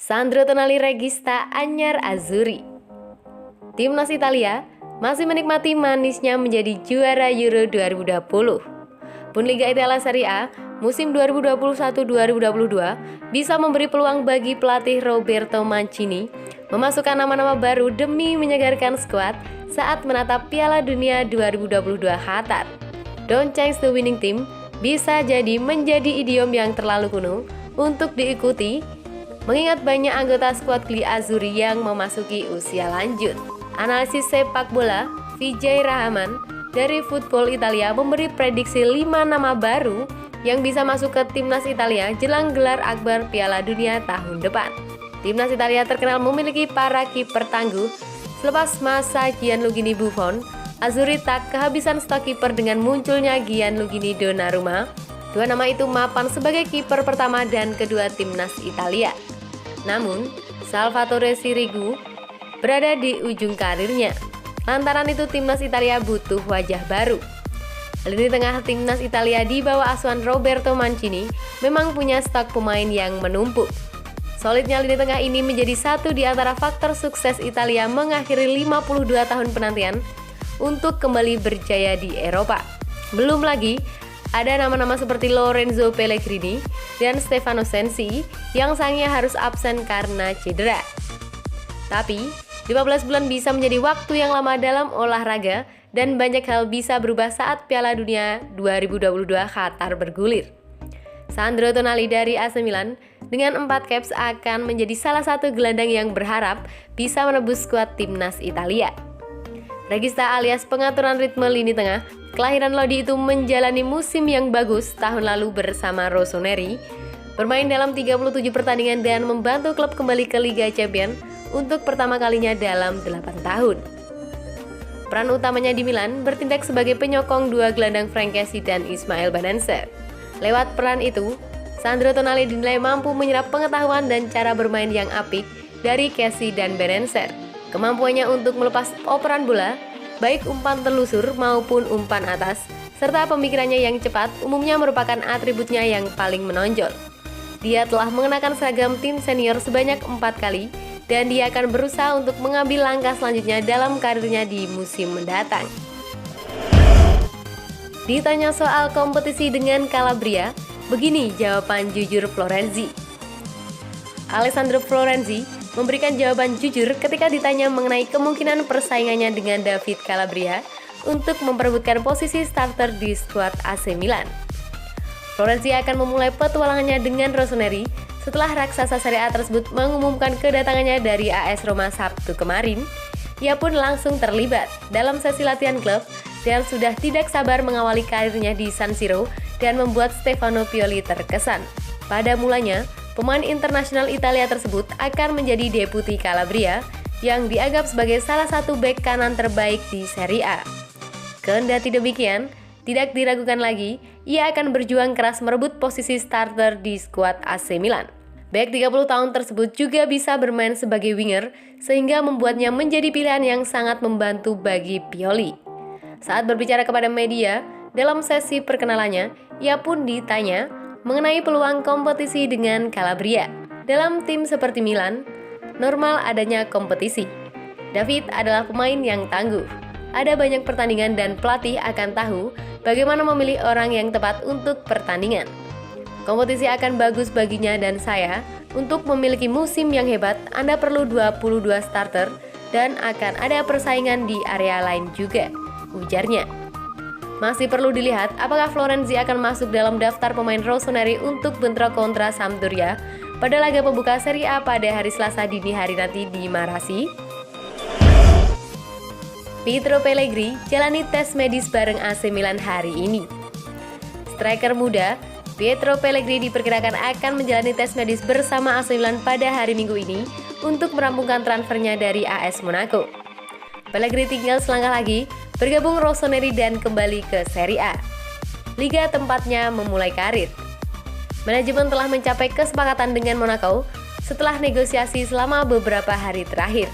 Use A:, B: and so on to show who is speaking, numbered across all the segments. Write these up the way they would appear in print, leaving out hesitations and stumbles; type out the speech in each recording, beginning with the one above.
A: Sandro Tonali Regista anyar Azzurri. Timnas Italia masih menikmati manisnya menjadi juara Euro 2020. Liga Italia Serie A musim 2021-2022 bisa memberi peluang bagi pelatih Roberto Mancini memasukkan nama-nama baru demi menyegarkan skuad saat menatap Piala Dunia 2022 Qatar. Don't change the winning team bisa jadi menjadi idiom yang terlalu kuno untuk diikuti, mengingat banyak anggota skuad Gli Azzurri yang memasuki usia lanjut. Analisis sepak bola Vijay Rahman dari Football Italia memberi prediksi 5 nama baru yang bisa masuk ke timnas Italia jelang gelar akbar Piala Dunia tahun depan. Timnas Italia terkenal memiliki para kiper tangguh. Selepas masa Gianluigi Buffon, Azzurri tak kehabisan stok kiper dengan munculnya Gianluigi Donnarumma. Dua nama itu mapan sebagai kiper pertama dan kedua timnas Italia. Namun, Salvatore Sirigu berada di ujung karirnya. Lantaran itu timnas Italia butuh wajah baru. Lini tengah timnas Italia di bawah asuhan Roberto Mancini memang punya stok pemain yang menumpuk. Solidnya lini tengah ini menjadi satu di antara faktor sukses Italia mengakhiri 52 tahun penantian untuk kembali berjaya di Eropa. Belum lagi ada nama-nama seperti Lorenzo Pellegrini dan Stefano Sensi yang sayangnya harus absen karena cedera. Tapi 15 bulan bisa menjadi waktu yang lama dalam olahraga dan banyak hal bisa berubah saat Piala Dunia 2022 Qatar bergulir. Sandro Tonali dari AC Milan dengan 4 caps akan menjadi salah satu gelandang yang berharap bisa menebus skuad timnas Italia. Regista alias pengaturan ritme lini tengah, kelahiran Lodi itu menjalani musim yang bagus tahun lalu bersama Rossoneri, bermain dalam 37 pertandingan dan membantu klub kembali ke Liga Champions untuk pertama kalinya dalam 8 tahun. Peran utamanya di Milan bertindak sebagai penyokong dua gelandang Frank Kessie dan Ismail Bennacer. Lewat peran itu, Sandro Tonali dinilai mampu menyerap pengetahuan dan cara bermain yang apik dari Kessie dan Bennacer. Kemampuannya untuk melepas operan bola, baik umpan telusur maupun umpan atas, serta pemikirannya yang cepat umumnya merupakan atributnya yang paling menonjol. Dia telah mengenakan seragam tim senior sebanyak 4 kali, dan dia akan berusaha untuk mengambil langkah selanjutnya dalam karirnya di musim mendatang. Ditanya soal kompetisi dengan Calabria, begini jawaban jujur Florenzi. Alessandro Florenzi memberikan jawaban jujur ketika ditanya mengenai kemungkinan persaingannya dengan David Calabria untuk memperebutkan posisi starter di skuad AC Milan. Florenzi akan memulai petualangannya dengan Rossoneri setelah raksasa Serie A tersebut mengumumkan kedatangannya dari AS Roma Sabtu kemarin. Ia pun langsung terlibat dalam sesi latihan klub dan sudah tidak sabar mengawali karirnya di San Siro dan membuat Stefano Pioli terkesan. Pada mulanya, pemain internasional Italia tersebut akan menjadi deputi Calabria yang dianggap sebagai salah satu bek kanan terbaik di Serie A. Kendati demikian, tidak diragukan lagi, ia akan berjuang keras merebut posisi starter di skuad AC Milan. Bek 30 tahun tersebut juga bisa bermain sebagai winger, sehingga membuatnya menjadi pilihan yang sangat membantu bagi Pioli. Saat berbicara kepada media, dalam sesi perkenalannya, ia pun ditanya mengenai peluang kompetisi dengan Calabria. Dalam tim seperti Milan, normal adanya kompetisi. David adalah pemain yang tangguh. Ada banyak pertandingan dan pelatih akan tahu bagaimana memilih orang yang tepat untuk pertandingan. Kompetisi akan bagus baginya dan saya. Untuk memiliki musim yang hebat, Anda perlu 22 starter dan akan ada persaingan di area lain juga, ujarnya. Masih perlu dilihat apakah Florenzi akan masuk dalam daftar pemain Rossoneri untuk bentrok kontra Sampdoria pada laga pembuka Serie A pada hari Selasa dini hari nanti di Marassi. Pietro Pellegrini jalani tes medis bareng AC Milan hari ini. Striker muda Pietro Pellegrini diperkirakan akan menjalani tes medis bersama AC Milan pada hari Minggu ini untuk merampungkan transfernya dari AS Monaco. Pellegrini tinggal selangkah lagi bergabung Rossoneri dan kembali ke Serie A, liga tempatnya memulai karir. Manajemen telah mencapai kesepakatan dengan Monaco setelah negosiasi selama beberapa hari terakhir.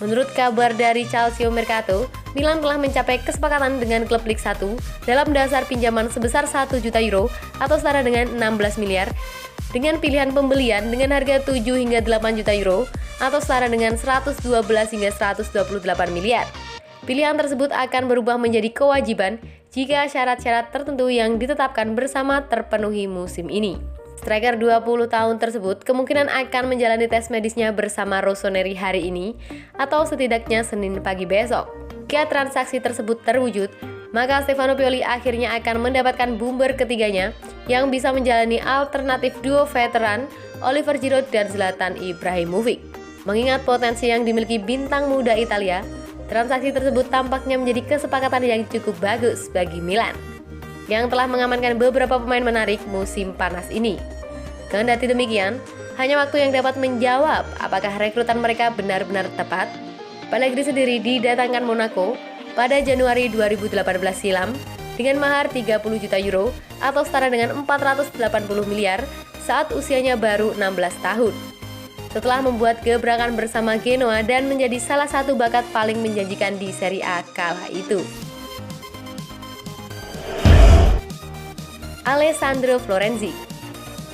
A: Menurut kabar dari Calcio Mercato, Milan telah mencapai kesepakatan dengan klub Liga 1 dalam dasar pinjaman sebesar 1 juta euro atau setara dengan 16 miliar dengan pilihan pembelian dengan harga 7 hingga 8 juta euro atau setara dengan 112 hingga 128 miliar. Pilihan tersebut akan berubah menjadi kewajiban jika syarat-syarat tertentu yang ditetapkan bersama terpenuhi musim ini. Striker 20 tahun tersebut kemungkinan akan menjalani tes medisnya bersama Rossoneri hari ini atau setidaknya Senin pagi besok. Jika transaksi tersebut terwujud, maka Stefano Pioli akhirnya akan mendapatkan boomer ketiganya yang bisa menjalani alternatif duo veteran Oliver Giroud dan Zlatan Ibrahimovic. Mengingat potensi yang dimiliki bintang muda Italia, transaksi tersebut tampaknya menjadi kesepakatan yang cukup bagus bagi Milan, yang telah mengamankan beberapa pemain menarik musim panas ini. Kendati demikian, hanya waktu yang dapat menjawab apakah rekrutan mereka benar-benar tepat. Pellegrini sendiri didatangkan Monaco pada Januari 2018 silam dengan mahar 30 juta euro atau setara dengan 480 miliar saat usianya baru 16 tahun. Setelah membuat gebrakan bersama Genoa dan menjadi salah satu bakat paling menjanjikan di Serie A kala itu. Alessandro Florenzi,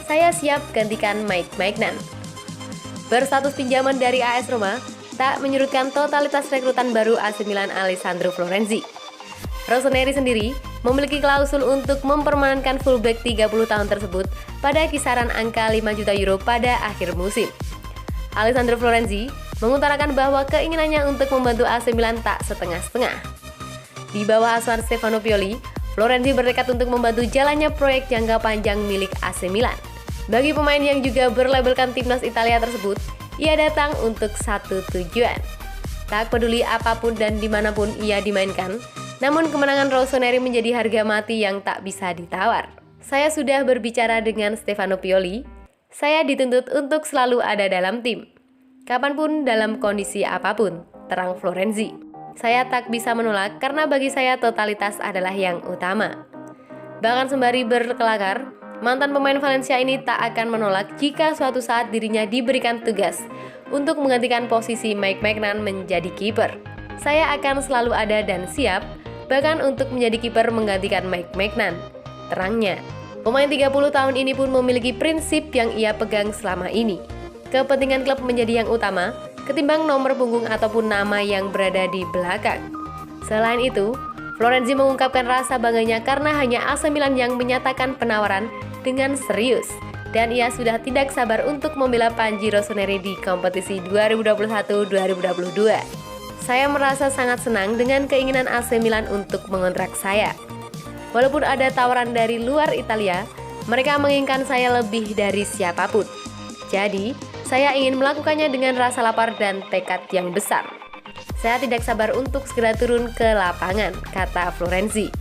A: saya siap gantikan Mike Maignan. Berstatus pinjaman dari AS Roma, tak menyurutkan totalitas rekrutan baru AC Milan Alessandro Florenzi. Rossoneri sendiri memiliki klausul untuk mempermanenkan fullback 30 tahun tersebut pada kisaran angka 5 juta euro pada akhir musim. Alessandro Florenzi mengutarakan bahwa keinginannya untuk membantu AC Milan tak setengah-setengah. Di bawah asuhan Stefano Pioli, Florenzi bertekad untuk membantu jalannya proyek jangka panjang milik AC Milan. Bagi pemain yang juga berlabelkan timnas Italia tersebut, ia datang untuk satu tujuan. Tak peduli apapun dan dimanapun ia dimainkan, namun kemenangan Rossoneri menjadi harga mati yang tak bisa ditawar. Saya sudah berbicara dengan Stefano Pioli. Saya dituntut untuk selalu ada dalam tim, kapanpun dalam kondisi apapun, terang Florenzi. Saya tak bisa menolak karena bagi saya totalitas adalah yang utama. Bahkan sembari berkelakar, mantan pemain Valencia ini tak akan menolak jika suatu saat dirinya diberikan tugas untuk menggantikan posisi Mike Maignan menjadi kiper. Saya akan selalu ada dan siap, bahkan untuk menjadi kiper menggantikan Mike Maignan, terangnya. Pemain 30 tahun ini pun memiliki prinsip yang ia pegang selama ini. Kepentingan klub menjadi yang utama, ketimbang nomor punggung ataupun nama yang berada di belakang. Selain itu, Florenzi mengungkapkan rasa bangganya karena hanya AC Milan yang menyatakan penawaran dengan serius, dan ia sudah tidak sabar untuk membela Panji Rossoneri di kompetisi 2021-2022. Saya merasa sangat senang dengan keinginan AC Milan untuk mengontrak saya. Walaupun ada tawaran dari luar Italia, mereka menginginkan saya lebih dari siapapun. Jadi, saya ingin melakukannya dengan rasa lapar dan tekad yang besar. Saya tidak sabar untuk segera turun ke lapangan, kata Florenzi.